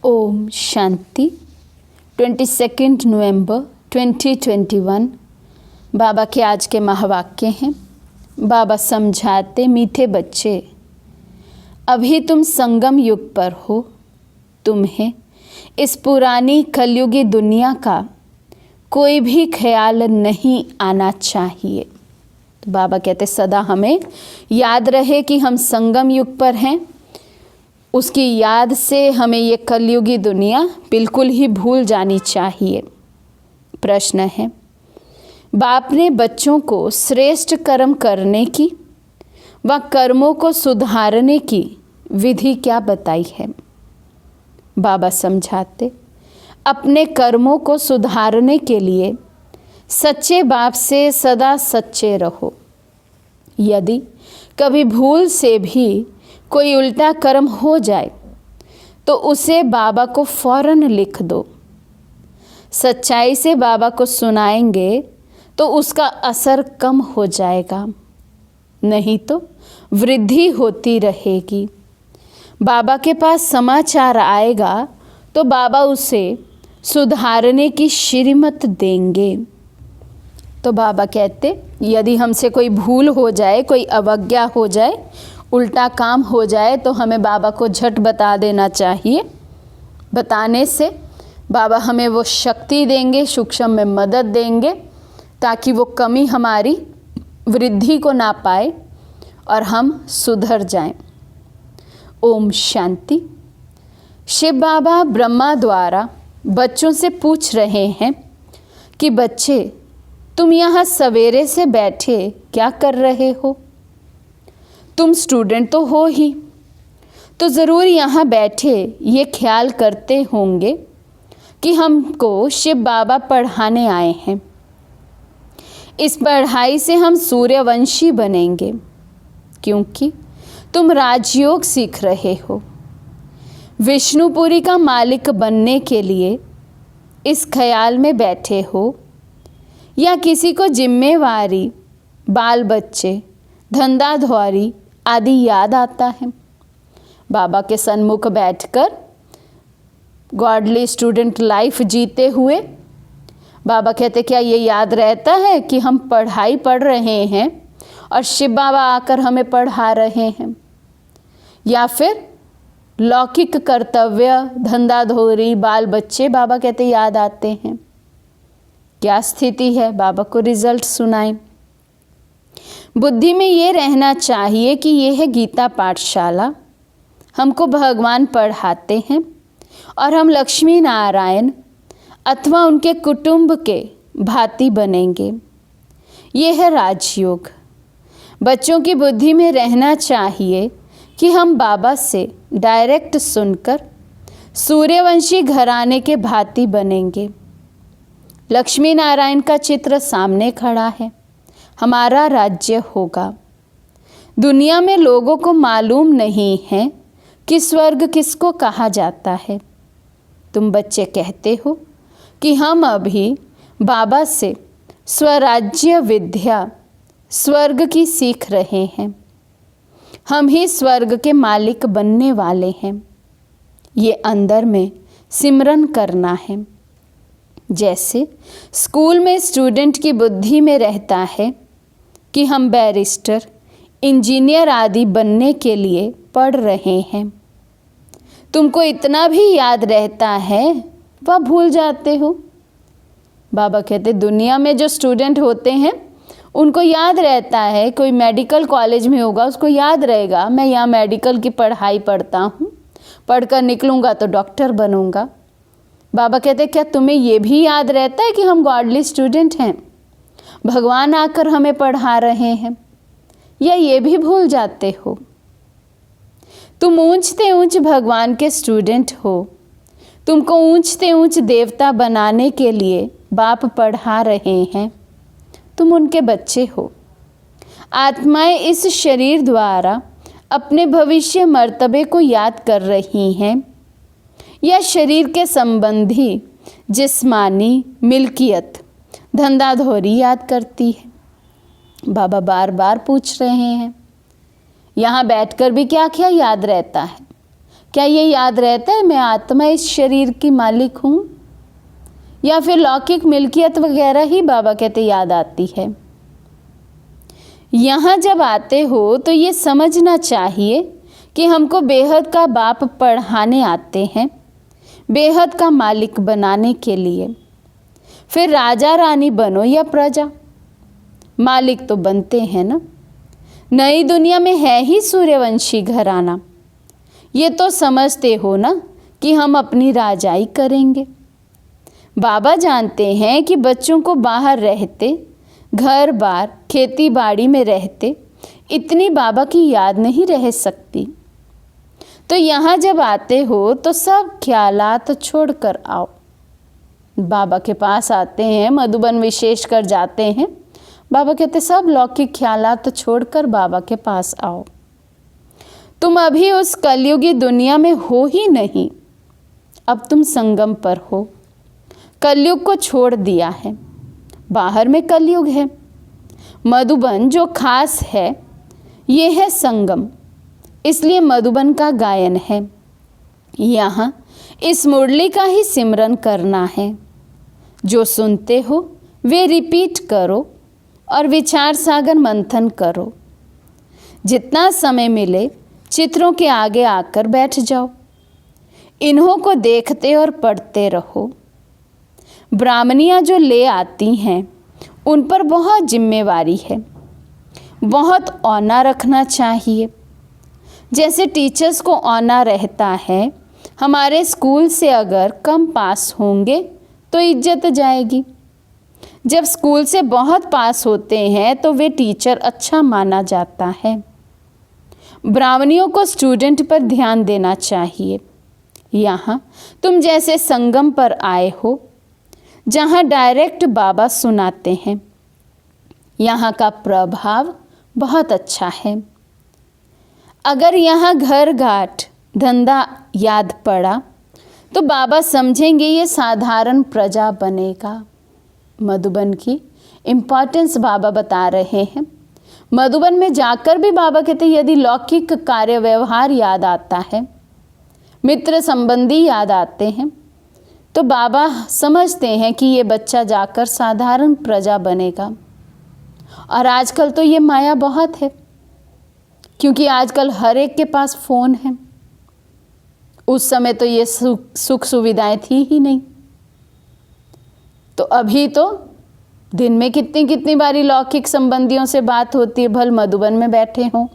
ओम शांति। 22 नवंबर 2021 बाबा के आज के महावाक्य हैं। बाबा समझाते, मीठे बच्चे, अभी तुम संगम युग पर हो। तुम्हें इस पुरानी कलयुगी दुनिया का कोई भी ख्याल नहीं आना चाहिए। तो बाबा कहते सदा हमें याद रहे कि हम संगम युग पर हैं। उसकी याद से हमें ये कलयुगी दुनिया बिल्कुल ही भूल जानी चाहिए। प्रश्न है, बाप ने बच्चों को श्रेष्ठ कर्म करने की व कर्मों को सुधारने की विधि क्या बताई है? बाबा समझाते, अपने कर्मों को सुधारने के लिए सच्चे बाप से सदा सच्चे रहो। यदि कभी भूल से भी कोई उल्टा कर्म हो जाए तो उसे बाबा को फौरन लिख दो। सच्चाई से बाबा को सुनाएंगे तो उसका असर कम हो जाएगा, नहीं तो वृद्धि होती रहेगी। बाबा के पास समाचार आएगा तो बाबा उसे सुधारने की श्रीमत देंगे। तो बाबा कहते, यदि हमसे कोई भूल हो जाए, कोई अवज्ञा हो जाए, उल्टा काम हो जाए तो हमें बाबा को झट बता देना चाहिए। बताने से बाबा हमें वो शक्ति देंगे, सूक्ष्म में मदद देंगे, ताकि वो कमी हमारी वृद्धि को ना पाए और हम सुधर जाएं। ओम शांति। शिव बाबा ब्रह्मा द्वारा बच्चों से पूछ रहे हैं कि बच्चे, तुम यहाँ सवेरे से बैठे क्या कर रहे हो? तुम स्टूडेंट तो हो ही, तो ज़रूर यहाँ बैठे ये ख्याल करते होंगे कि हमको शिव बाबा पढ़ाने आए हैं। इस पढ़ाई से हम सूर्यवंशी बनेंगे, क्योंकि तुम राजयोग सीख रहे हो। विष्णुपुरी का मालिक बनने के लिए इस ख्याल में बैठे हो, या किसी को जिम्मेवारी, बाल बच्चे, धंधाधौरी आदि याद आता है? बाबा के सन्मुख बैठकर गॉडली स्टूडेंट लाइफ जीते हुए बाबा कहते, क्या ये याद रहता है कि हम पढ़ाई पढ़ रहे हैं और शिव बाबा आकर हमें पढ़ा रहे हैं? या फिर लौकिक कर्तव्य, धंधाधौरी, बाल बच्चे बाबा कहते याद आते हैं? क्या स्थिति है? बाबा को रिजल्ट सुनाएं। बुद्धि में ये रहना चाहिए कि ये है गीता पाठशाला, हमको भगवान पढ़ाते हैं और हम लक्ष्मी नारायण अथवा उनके कुटुंब के भांति बनेंगे। ये है राजयोग। बच्चों की बुद्धि में रहना चाहिए कि हम बाबा से डायरेक्ट सुनकर सूर्यवंशी घराने के भांति बनेंगे। लक्ष्मी नारायण का चित्र सामने खड़ा है, हमारा राज्य होगा। दुनिया में लोगों को मालूम नहीं है कि स्वर्ग किसको कहा जाता है। तुम बच्चे कहते हो कि हम अभी बाबा से स्वराज्य विद्या, स्वर्ग की सीख रहे हैं। हम ही स्वर्ग के मालिक बनने वाले हैं। ये अंदर में सिमरन करना है। जैसे स्कूल में स्टूडेंट की बुद्धि में रहता है कि हम बैरिस्टर, इंजीनियर आदि बनने के लिए पढ़ रहे हैं। तुमको इतना भी याद रहता है वह भूल जाते हो। बाबा कहते, दुनिया में जो स्टूडेंट होते हैं उनको याद रहता है। कोई मेडिकल कॉलेज में होगा, उसको याद रहेगा मैं यहाँ मेडिकल की पढ़ाई पढ़ता हूँ, पढ़कर निकलूँगा तो डॉक्टर बनूँगा। बाबा कहते, क्या तुम्हें ये भी याद रहता है कि हम गॉडली स्टूडेंट हैं, भगवान आकर हमें पढ़ा रहे हैं? या ये भी भूल जाते हो? तुम ऊंचते ऊंच भगवान के स्टूडेंट हो। तुमको ऊंचते ऊंच देवता बनाने के लिए बाप पढ़ा रहे हैं। तुम उनके बच्चे हो। आत्माएं इस शरीर द्वारा अपने भविष्य मर्तबे को याद कर रही हैं, या शरीर के संबंधी जिस्मानी मिल्कियत, धंधाधौरी याद करती है? बाबा बार बार पूछ रहे हैं। यहाँ बैठकर भी क्या क्या याद रहता है? क्या ये याद रहता है मैं आत्मा इस शरीर की मालिक हूँ? या फिर लौकिक मिल्कियत वगैरह ही बाबा कहते याद आती है? यहाँ जब आते हो तो ये समझना चाहिए कि हमको बेहद का बाप पढ़ाने आते हैं, बेहद का मालिक बनाने के लिए। फिर राजा रानी बनो या प्रजा, मालिक तो बनते हैं ना। नई दुनिया में है ही सूर्यवंशी घराना, ये तो समझते हो ना कि हम अपनी राजाई करेंगे। बाबा जानते हैं कि बच्चों को बाहर रहते, घर बार खेती बाड़ी में रहते, इतनी बाबा की याद नहीं रह सकती। तो यहाँ जब आते हो तो सब ख्यालात छोड़ कर आओ। बाबा के पास आते हैं, मधुबन विशेष कर जाते हैं, बाबा कहते सब लौकिक ख्यालात छोड़कर बाबा के पास आओ। तुम अभी उस कलयुगी दुनिया में हो ही नहीं, अब तुम संगम पर हो। कलयुग को छोड़ दिया है, बाहर में कलयुग है। मधुबन जो खास है ये है संगम, इसलिए मधुबन का गायन है। यहाँ इस मुरली का ही सिमरन करना है। जो सुनते हो वे रिपीट करो और विचार सागर मंथन करो। जितना समय मिले चित्रों के आगे आकर बैठ जाओ, इन्हों को देखते और पढ़ते रहो। ब्राह्मणियाँ जो ले आती हैं उन पर बहुत जिम्मेवारी है, बहुत औना रखना चाहिए। जैसे टीचर्स को औना रहता है, हमारे स्कूल से अगर कम पास होंगे तो इज्जत जाएगी। जब स्कूल से बहुत पास होते हैं तो वे टीचर अच्छा माना जाता है। ब्राह्मणियों को स्टूडेंट पर ध्यान देना चाहिए। यहाँ तुम जैसे संगम पर आए हो, जहाँ डायरेक्ट बाबा सुनाते हैं, यहाँ का प्रभाव बहुत अच्छा है। अगर यहाँ घर घाट धंधा याद पड़ा तो बाबा समझेंगे ये साधारण प्रजा बनेगा। मधुबन की इम्पॉर्टेंस बाबा बता रहे हैं। मधुबन में जाकर भी बाबा कहते यदि लौकिक कार्य व्यवहार याद आता है, मित्र संबंधी याद आते हैं, तो बाबा समझते हैं कि ये बच्चा जाकर साधारण प्रजा बनेगा। और आजकल तो ये माया बहुत है, क्योंकि आजकल हर एक के पास फ़ोन है। उस समय तो ये सुख सुविधाएं थी ही नहीं। तो अभी तो दिन में कितनी कितनी बारी लौकिक संबंधियों से बात होती है, भल मधुबन में बैठे हों।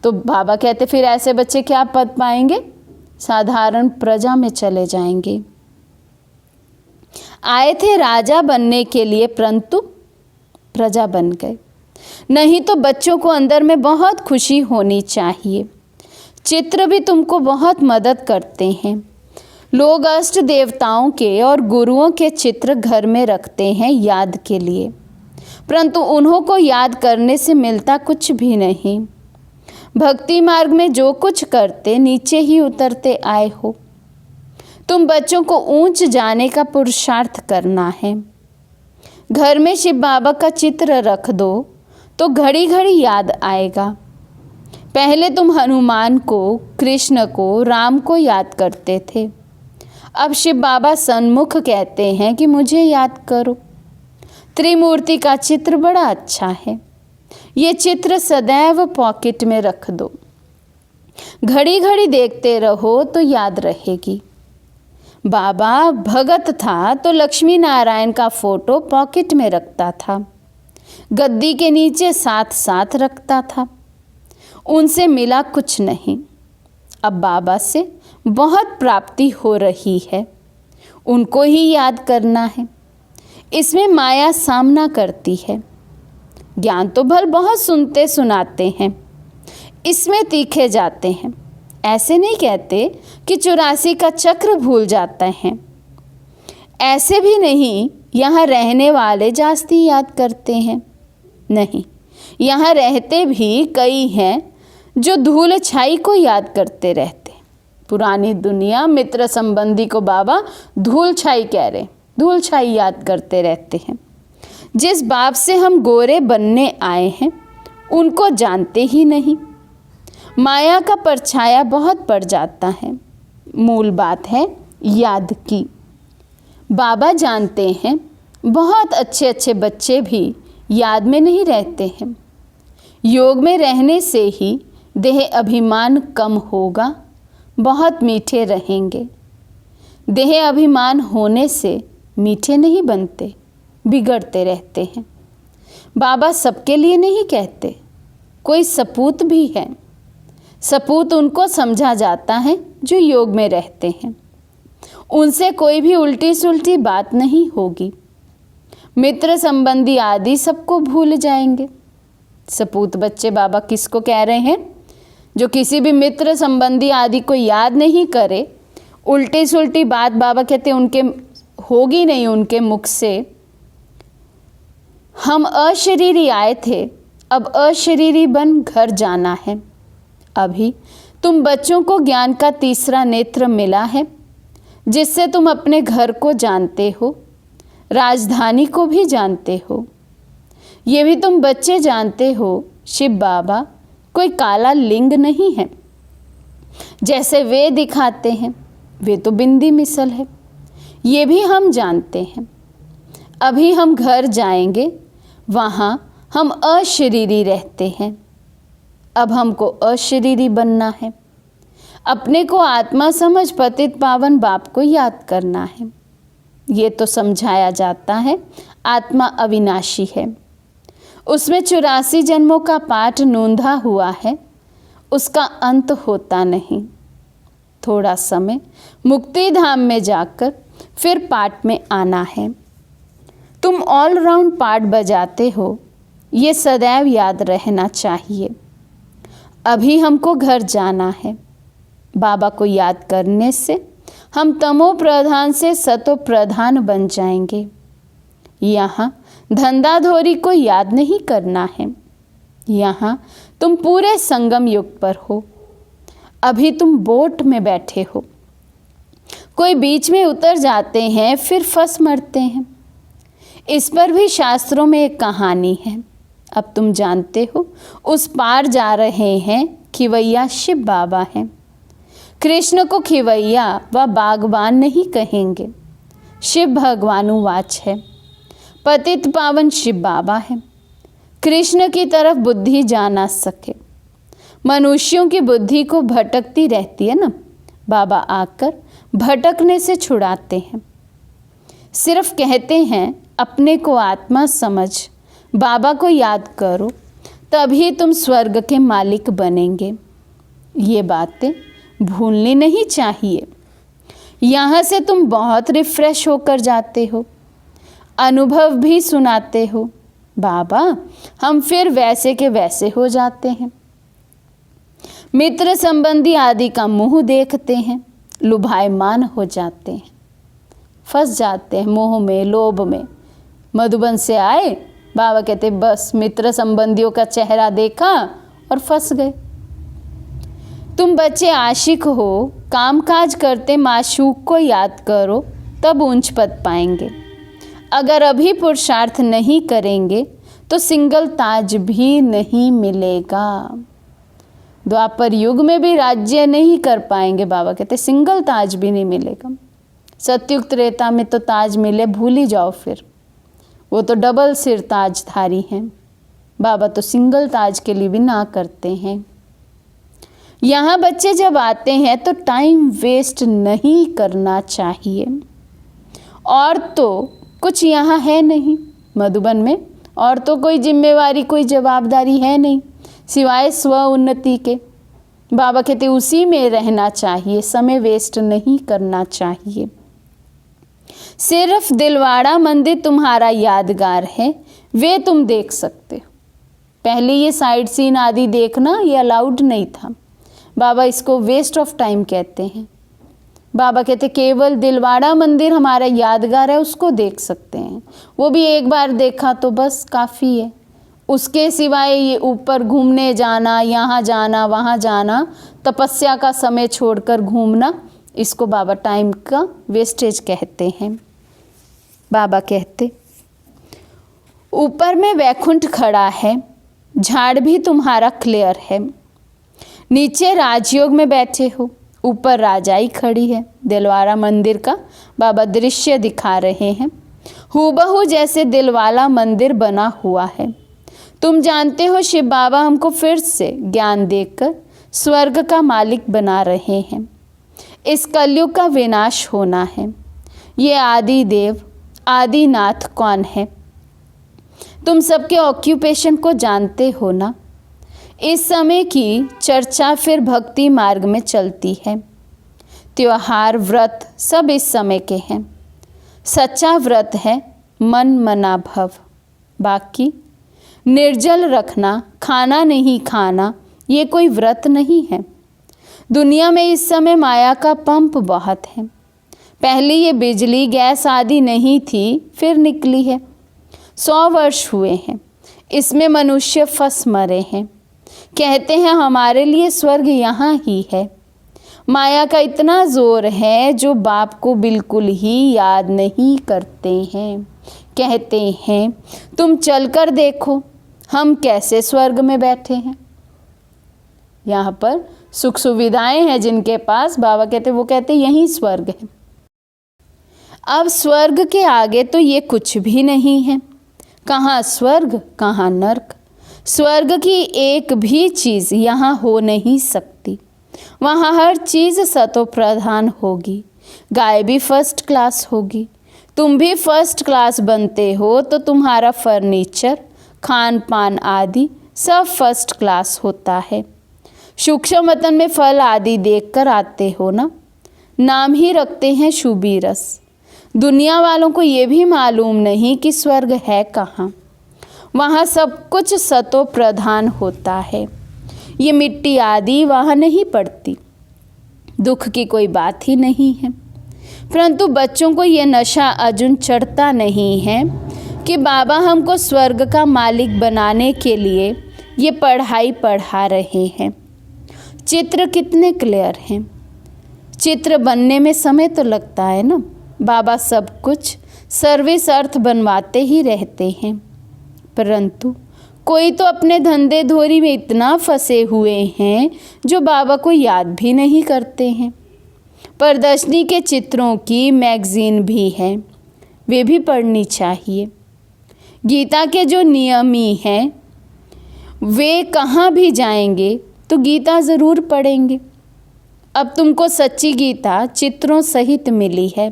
तो बाबा कहते फिर ऐसे बच्चे क्या पद पाएंगे? साधारण प्रजा में चले जाएंगे। आए थे राजा बनने के लिए, परंतु प्रजा बन गए। नहीं तो बच्चों को अंदर में बहुत खुशी होनी चाहिए। चित्र भी तुमको बहुत मदद करते हैं। लोग अष्ट देवताओं के और गुरुओं के चित्र घर में रखते हैं याद के लिए, परंतु उन्हों को याद करने से मिलता कुछ भी नहीं। भक्ति मार्ग में जो कुछ करते नीचे ही उतरते आए हो। तुम बच्चों को ऊंच जाने का पुरुषार्थ करना है। घर में शिव बाबा का चित्र रख दो तो घड़ी घड़ी याद आएगा। पहले तुम हनुमान को, कृष्ण को, राम को याद करते थे, अब शिव बाबा सन्मुख कहते हैं कि मुझे याद करो। त्रिमूर्ति का चित्र बड़ा अच्छा है, ये चित्र सदैव पॉकेट में रख दो। घड़ी घड़ी देखते रहो तो याद रहेगी। बाबा भगत था तो लक्ष्मी नारायण का फोटो पॉकेट में रखता था, गद्दी के नीचे साथ साथ रखता था। उनसे मिला कुछ नहीं। अब बाबा से बहुत प्राप्ति हो रही है, उनको ही याद करना है। इसमें माया सामना करती है। ज्ञान तो भल बहुत सुनते सुनाते हैं, इसमें तीखे जाते हैं। ऐसे नहीं कहते कि 84 का चक्र भूल जाते हैं, ऐसे भी नहीं यहाँ रहने वाले जास्ती याद करते हैं। नहीं, यहाँ रहते भी कई हैं जो धूल छाई को याद करते रहते। पुरानी दुनिया मित्र संबंधी को बाबा धूल छाई कह रहे, धूल छाई याद करते रहते हैं। जिस बाप से हम गोरे बनने आए हैं उनको जानते ही नहीं। माया का परछाया बहुत पड़ जाता है। मूल बात है याद की। बाबा जानते हैं बहुत अच्छे अच्छे बच्चे भी याद में नहीं रहते हैं। योग में रहने से ही देह अभिमान कम होगा, बहुत मीठे रहेंगे। देह अभिमान होने से मीठे नहीं बनते, बिगड़ते रहते हैं। बाबा सबके लिए नहीं कहते, कोई सपूत भी है। सपूत उनको समझा जाता है जो योग में रहते हैं। उनसे कोई भी उल्टी सुल्टी बात नहीं होगी। मित्र संबंधी आदि सबको भूल जाएंगे। सपूत बच्चे बाबा किसको कह रहे हैं? जो किसी भी मित्र संबंधी आदि को याद नहीं करे, उल्टी सुल्टी बात बाबा कहते उनके होगी नहीं उनके मुख से। हम अशरीरी आए थे, अब अशरीरी बन घर जाना है। अभी तुम बच्चों को ज्ञान का तीसरा नेत्र मिला है, जिससे तुम अपने घर को जानते हो, राजधानी को भी जानते हो। ये भी तुम बच्चे जानते हो, शिव बाबा कोई काला लिंग नहीं है। जैसे वे दिखाते हैं वे तो बिंदी मिसल है, ये भी हम जानते हैं। अभी हम घर जाएंगे, वहाँ हम अशरीरी रहते हैं। अब हमको अशरीरी बनना है। अपने को आत्मा समझ पतित पावन बाप को याद करना है। ये तो समझाया जाता है आत्मा अविनाशी है, उसमें 84 जन्मों का पाठ नोंधा हुआ है, उसका अंत होता नहीं। थोड़ा समय मुक्ति धाम में जाकर फिर पाठ में आना है। तुम ऑलराउंड पाठ बजाते हो, ये सदैव याद रहना चाहिए। अभी हमको घर जाना है। बाबा को याद करने से हम तमो प्रधान से सतो प्रधान बन जाएंगे। यहाँ धंधाधोरी को याद नहीं करना है। यहाँ तुम पूरे संगम युग पर हो। अभी तुम बोट में बैठे हो, कोई बीच में उतर जाते हैं फिर फंस मरते हैं। इस पर भी शास्त्रों में एक कहानी है। अब तुम जानते हो उस पार जा रहे हैं खिवैया शिव बाबा हैं। कृष्ण को खिवैया व बागबान नहीं कहेंगे, शिव भगवानुवाच है। पतित पावन शिव बाबा है। कृष्ण की तरफ बुद्धि जा ना सके, मनुष्यों की बुद्धि को भटकती रहती है ना, बाबा आकर भटकने से छुड़ाते हैं। सिर्फ कहते हैं अपने को आत्मा समझ, बाबा को याद करो, तभी तुम स्वर्ग के मालिक बनेंगे। ये बातें भूलनी नहीं चाहिए। यहाँ से तुम बहुत रिफ्रेश होकर जाते हो, अनुभव भी सुनाते हो। बाबा हम फिर वैसे के वैसे हो जाते हैं। मित्र संबंधी आदि का मुंह देखते हैं, लुभायमान हो जाते हैं, फंस जाते हैं मोह में, लोभ में। मधुबन से आए, बाबा कहते बस मित्र संबंधियों का चेहरा देखा और फंस गए। तुम बच्चे आशिक हो, कामकाज करते माशूक को याद करो, तब ऊंच पद पाएंगे। अगर अभी पुरुषार्थ नहीं करेंगे तो सिंगल ताज भी नहीं मिलेगा। द्वापर युग में भी राज्य नहीं कर पाएंगे। बाबा कहते सिंगल ताज भी नहीं मिलेगा। सतयुग त्रेता में तो ताज मिले, भूल ही जाओ फिर, वो तो डबल सिर ताजधारी हैं। बाबा तो सिंगल ताज के लिए भी ना करते हैं। यहाँ बच्चे जब आते हैं तो टाइम वेस्ट नहीं करना चाहिए। और तो कुछ यहाँ है नहीं मधुबन में, और तो कोई जिम्मेवारी कोई जवाबदारी है नहीं सिवाय स्व उन्नति के। बाबा कहते उसी में रहना चाहिए, समय वेस्ट नहीं करना चाहिए। सिर्फ दिलवाड़ा मंदिर तुम्हारा यादगार है, वे तुम देख सकते हो। पहले ये साइड सीन आदि देखना ये अलाउड नहीं था। बाबा इसको वेस्ट ऑफ टाइम कहते हैं। बाबा कहते केवल दिलवाड़ा मंदिर हमारा यादगार है, उसको देख सकते हैं। वो भी एक बार देखा तो बस काफ़ी है। उसके सिवाय ये ऊपर घूमने जाना, यहाँ जाना, वहाँ जाना, तपस्या का समय छोड़कर घूमना, इसको बाबा टाइम का वेस्टेज कहते हैं। बाबा कहते ऊपर में वैकुंठ खड़ा है, झाड़ भी तुम्हारा क्लियर है। नीचे राजयोग में बैठे हो, ऊपर राजाई खड़ी है। दिलवारा मंदिर का बाबा दृश्य दिखा रहे हैं। हूबहू जैसे दिलवाला मंदिर बना हुआ है। तुम जानते हो शिव बाबा हमको फिर से ज्ञान देकर स्वर्ग का मालिक बना रहे हैं। इस कलयुग का विनाश होना है। ये आदि देव आदिनाथ कौन है? तुम सबके ऑक्यूपेशन को जानते हो ना। इस समय की चर्चा फिर भक्ति मार्ग में चलती है। त्योहार व्रत सब इस समय के हैं। सच्चा व्रत है मन मना भव। बाकी निर्जल रखना, खाना नहीं खाना, ये कोई व्रत नहीं है। दुनिया में इस समय माया का पंप बहुत है। पहले ये बिजली गैस आदि नहीं थी, फिर निकली है। 100 वर्ष हुए हैं, इसमें मनुष्य फंस मरे हैं। कहते हैं हमारे लिए स्वर्ग यहाँ ही है। माया का इतना जोर है जो बाप को बिल्कुल ही याद नहीं करते हैं। कहते हैं तुम चलकर देखो हम कैसे स्वर्ग में बैठे हैं। यहाँ पर सुख सुविधाएं हैं जिनके पास, बाबा कहते वो कहते यही स्वर्ग है। अब स्वर्ग के आगे तो ये कुछ भी नहीं है। कहाँ स्वर्ग कहाँ नर्क। स्वर्ग की एक भी चीज़ यहाँ हो नहीं सकती। वहाँ हर चीज़ सतो प्रधान होगी। गाय भी फर्स्ट क्लास होगी। तुम भी फर्स्ट क्लास बनते हो तो तुम्हारा फर्नीचर, खान पान आदि सब फर्स्ट क्लास होता है। सूक्ष्म वतन में फल आदि देखकर आते हो ना। नाम ही रखते हैं शुभी रस। दुनिया वालों को ये भी मालूम नहीं कि स्वर्ग है कहाँ। वहाँ सब कुछ सतो प्रधान होता है। ये मिट्टी आदि वहाँ नहीं पड़ती। दुख की कोई बात ही नहीं है। परंतु बच्चों को ये नशा अजुन चढ़ता नहीं है कि बाबा हमको स्वर्ग का मालिक बनाने के लिए ये पढ़ाई पढ़ा रहे हैं। चित्र कितने क्लियर हैं। चित्र बनने में समय तो लगता है ना। बाबा सब कुछ सर्विस अर्थ बनवाते ही रहते हैं। परंतु कोई तो अपने धंधे धोरी में इतना फंसे हुए हैं जो बाबा को याद भी नहीं करते हैं। प्रदर्शनी के चित्रों की मैगजीन भी है, वे भी पढ़नी चाहिए। गीता के जो नियमी हैं वे कहाँ भी जाएंगे तो गीता ज़रूर पढ़ेंगे। अब तुमको सच्ची गीता चित्रों सहित मिली है।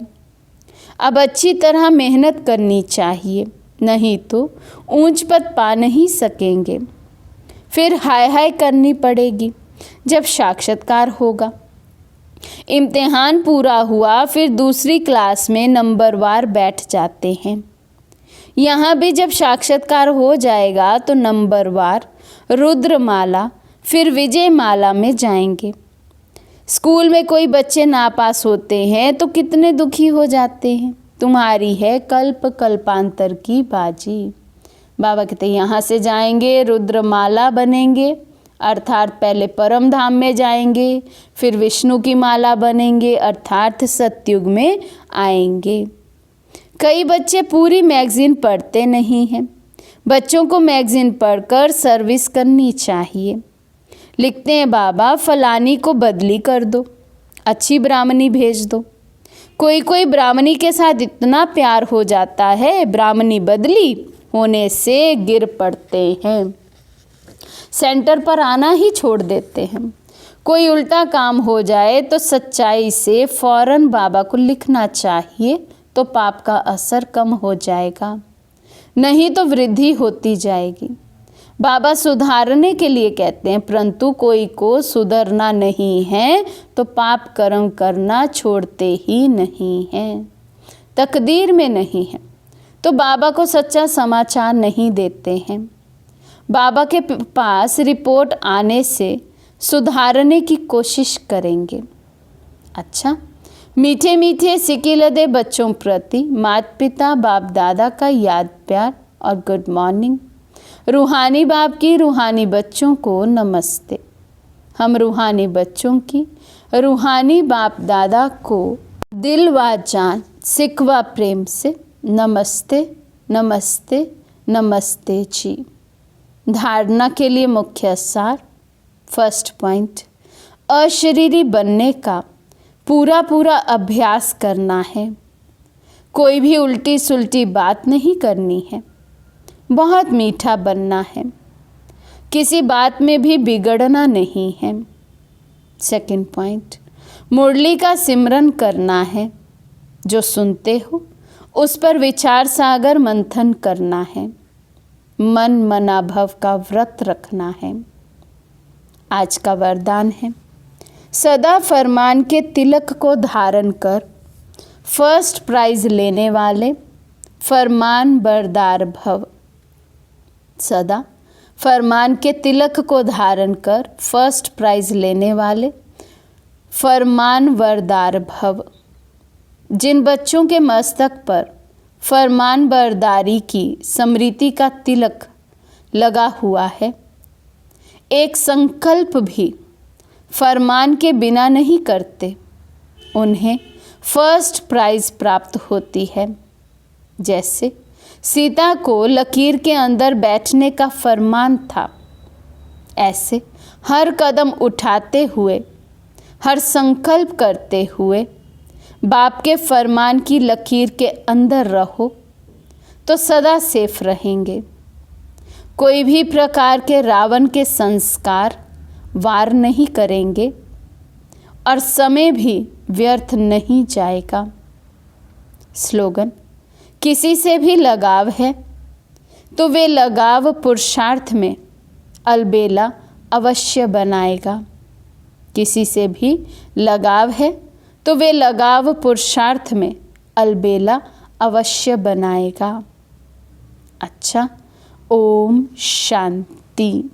अब अच्छी तरह मेहनत करनी चाहिए, नहीं तो ऊंच पद पा नहीं सकेंगे। फिर हाय हाय करनी पड़ेगी जब साक्षात्कार होगा। इम्तिहान पूरा हुआ फिर दूसरी क्लास में नंबरवार बैठ जाते हैं। यहाँ भी जब साक्षात्कार हो जाएगा तो नंबरवार रुद्रमाला फिर विजयमाला में जाएंगे। स्कूल में कोई बच्चे नापास होते हैं तो कितने दुखी हो जाते हैं। तुम्हारी है कल्प कल्पांतर की बाजी। बाबा कहते यहाँ से जाएंगे रुद्रमाला बनेंगे, अर्थात पहले परम धाम में जाएंगे, फिर विष्णु की माला बनेंगे, अर्थात सतयुग में आएंगे। कई बच्चे पूरी मैगजीन पढ़ते नहीं हैं। बच्चों को मैगजीन पढ़कर सर्विस करनी चाहिए। लिखते हैं बाबा फलानी को बदली कर दो, अच्छी ब्राह्मणी भेज दो। कोई कोई ब्राह्मणी के साथ इतना प्यार हो जाता है, ब्राह्मणी बदली होने से गिर पड़ते हैं, सेंटर पर आना ही छोड़ देते हैं। कोई उल्टा काम हो जाए तो सच्चाई से फौरन बाबा को लिखना चाहिए, तो पाप का असर कम हो जाएगा, नहीं तो वृद्धि होती जाएगी। बाबा सुधारने के लिए कहते हैं, परंतु कोई को सुधरना नहीं है तो पाप कर्म करना छोड़ते ही नहीं हैं। तकदीर में नहीं है तो बाबा को सच्चा समाचार नहीं देते हैं। बाबा के पास रिपोर्ट आने से सुधारने की कोशिश करेंगे। अच्छा, मीठे मीठे सिकिलदे बच्चों प्रति माता पिता बाप दादा का याद प्यार और गुड मॉर्निंग। रूहानी बाप की रूहानी बच्चों को नमस्ते। हम रूहानी बच्चों की रूहानी बाप दादा को दिल व जान सिक व प्रेम से नमस्ते नमस्ते नमस्ते जी। धारणा के लिए मुख्य सार, फर्स्ट पॉइंट, अशरीरी बनने का पूरा अभ्यास करना है। कोई भी उल्टी सुल्टी बात नहीं करनी है। बहुत मीठा बनना है। किसी बात में भी बिगड़ना नहीं है। सेकंड पॉइंट, मुरली का सिमरन करना है। जो सुनते हो उस पर विचार सागर मंथन करना है। मन मनाभव का व्रत रखना है। आज का वरदान है, सदा फरमान के तिलक को धारण कर फर्स्ट प्राइज लेने वाले फरमान बरदार भव। सदा फरमान के तिलक को धारण कर फर्स्ट प्राइज लेने वाले फरमान बरदार भव। जिन बच्चों के मस्तक पर फरमान बरदारी की स्मृति का तिलक लगा हुआ है, एक संकल्प भी फरमान के बिना नहीं करते, उन्हें फर्स्ट प्राइज प्राप्त होती है। जैसे सीता को लकीर के अंदर बैठने का फरमान था, ऐसे हर कदम उठाते हुए, हर संकल्प करते हुए बाप के फरमान की लकीर के अंदर रहो तो सदा सेफ रहेंगे। कोई भी प्रकार के रावण के संस्कार वार नहीं करेंगे और समय भी व्यर्थ नहीं जाएगा। स्लोगन, किसी से भी लगाव है तो वे लगाव पुरुषार्थ में अलबेला अवश्य बनाएगा। किसी से भी लगाव है तो वे लगाव पुरुषार्थ में अलबेला अवश्य बनाएगा। अच्छा, ओम शांति।